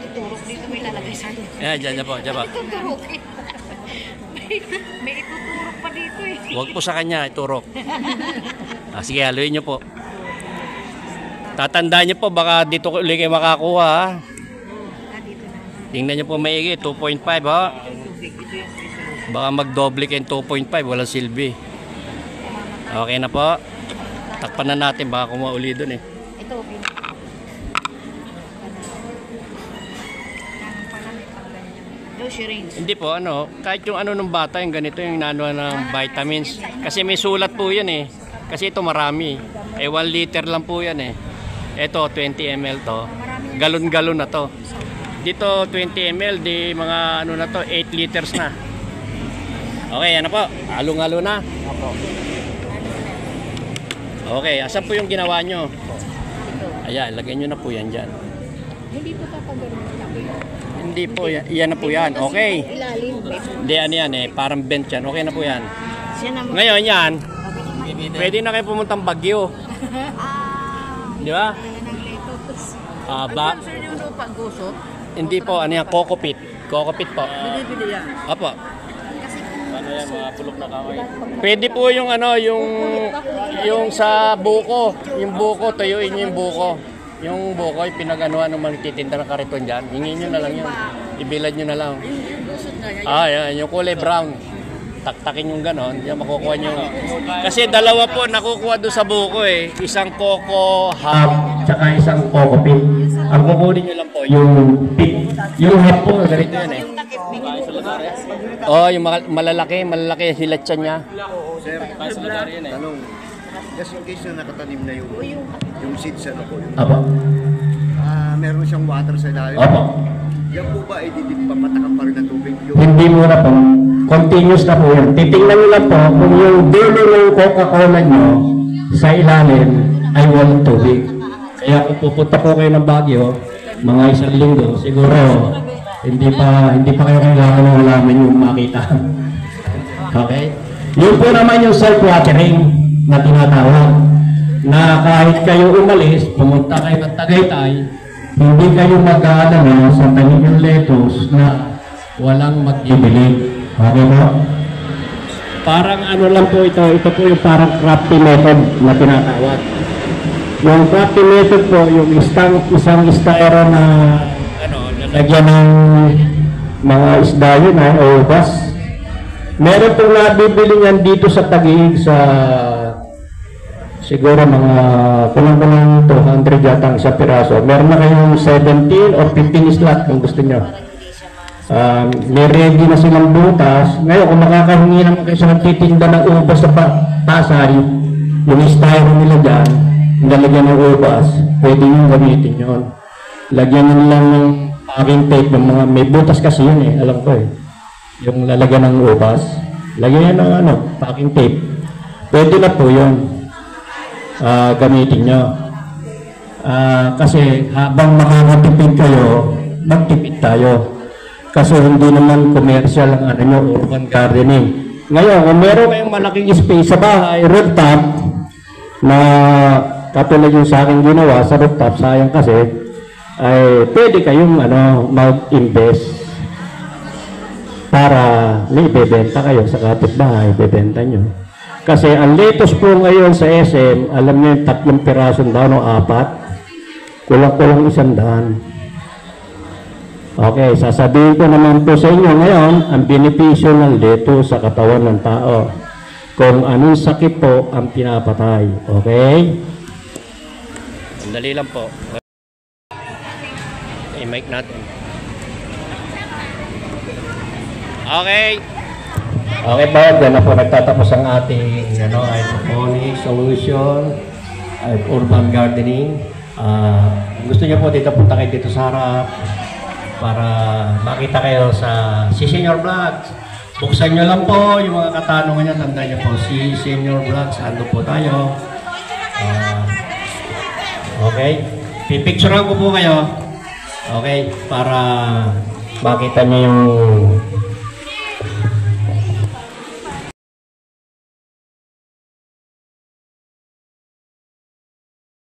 Iturok dito may lalagay sa akin. Ayan, dyan po, dyan po. Ituturok eh. May ituturok pa dito eh. Huwag po sa kanya, iturok. Sige, haluin nyo po. Tatandaan nyo po, baka dito ulit kayo makakuha ha. Tingnan nyo po maigi, 2.5 ha. Baka magdoble kayo 2.5, walang silbi. Okay na po. Takpan na natin, baka kumauli dun eh. Ito, hindi po, kahit yung ng bata, yung ganito, yung inaano ng vitamins. Kasi may sulat po yan eh. Kasi ito marami. 1 liter lang po yan eh. Ito, 20 ml to. Galon-galon na to. Dito, 20 ml, di mga na to, 8 liters na. Okay, ano po? Halong-halo na. Okay, asan po yung ginawa nyo? Ayan, lagyan nyo na po yan dyan. Hindi po papagano'n. Hindi po, yan na po yan. Okay. Hindi, ano yan eh, parang bench yan. Okay na po yan. Ngayon yan, pwede na kayo pumuntang Baguio. Di ba? Hindi po, ano yan, Coco Pit. Coco Pit po. Opo. Ano yan, mga pulok na kamay. Pwede po yung yung sa buko. Yung buko, tuyuin nyo yung buko. Yung buko ay pinag-anuhan ng magtitinda ng kariton dyan. Hingin nyo na lang yun. Ibilad nyo na lang. Yan. Yung kulay brown. Taktakin yung ganon. Yan makukuha nyo. Kasi dalawa po nakukuha doon sa buko eh. Isang coco hub, tsaka isang coco pit. Ang kukunin nyo lang po, yung pit. Yung hub po, ganito yan eh. Yung malalaki hilatsa niya. Sir, tanong. Just in case na nakatanim na yung seeds po. Meron siyang water sa ilalim. Yan po ba ay papatakan pa rin ng tubig? Hindi muna po. Continuous na po yan. Titingnan nyo lang po kung yung dulo ng Coca-Cola nyo sa ilalim ay walang tubig. Kaya kung pupunta po kayo ng Baguio, mga 1 linggo, siguro hindi pa kayo kailangan ng halaman yung makita. Okay? Yun po naman yung self-watering na tinatawag, na kahit kayo umalis, pumunta kayo ng Tagaytay, hindi kayo mag-aalala sa tanim yung lettuce na walang magbibili. Okay po? Parang lang po ito po yung parang crafty method na tinatawag. Yung crafty method po, yung isang styro na lalagyan ng mga isda yun o ubas. Meron pong nabibili niyan dito sa Taguig sa siguro mga kulang-kulang 200 yata sa piraso. Meron na kayong 17 or 15 slot kung gusto nyo. May ready na silang butas. Ngayon, kung makakahingi naman kayo sa nagtitinda ng ubas sa Pasay, yung styro nila dyan, nalagyan ng ubas, pwede nyo gamitin yun. Lagyan nyo lang ng packing tape ng mga, may butas kasi yun eh, alam ko eh. Yung lalagyan ng ubas, lagyan nyo ng packing tape. Pwede na po yun. Gamitin nyo. Kasi habang makakatipid kayo, magtipid tayo. Kasi hindi naman commercial ang urban gardening. Ngayon, kung meron kayong malaking space sa bahay, rooftop, na katulad yung sa akin ginawa sa rooftop, sayang kasi, ay pwede kayong mag-invest para may ibebenta kayo sa kapitbahay, ibebenta nyo. Kasi ang lettuce po ngayon sa SM, alam niyo yung 3 pirasong daw o 4, kulang-kulang 100. Okay, sasabihin ko naman po sa inyo ngayon, ang benepisyo ng lettuce sa katawan ng tao. Kung anong sakit po ang pinapatay. Okay? Sandali lang po. I-mic natin. Okay. Okay po, dyan na po nagtatapos ang ating hydroponic solution, urban gardening. Gusto niyo po dito, punta kayo dito sa harap para makita kayo sa Senior Vlogs. Buksan nyo lang po yung mga katanungan niya. Tandaan niyo po, Senior Vlogs, ando po tayo. Okay, pipicturean ko po kayo. Okay, para makita niyo yung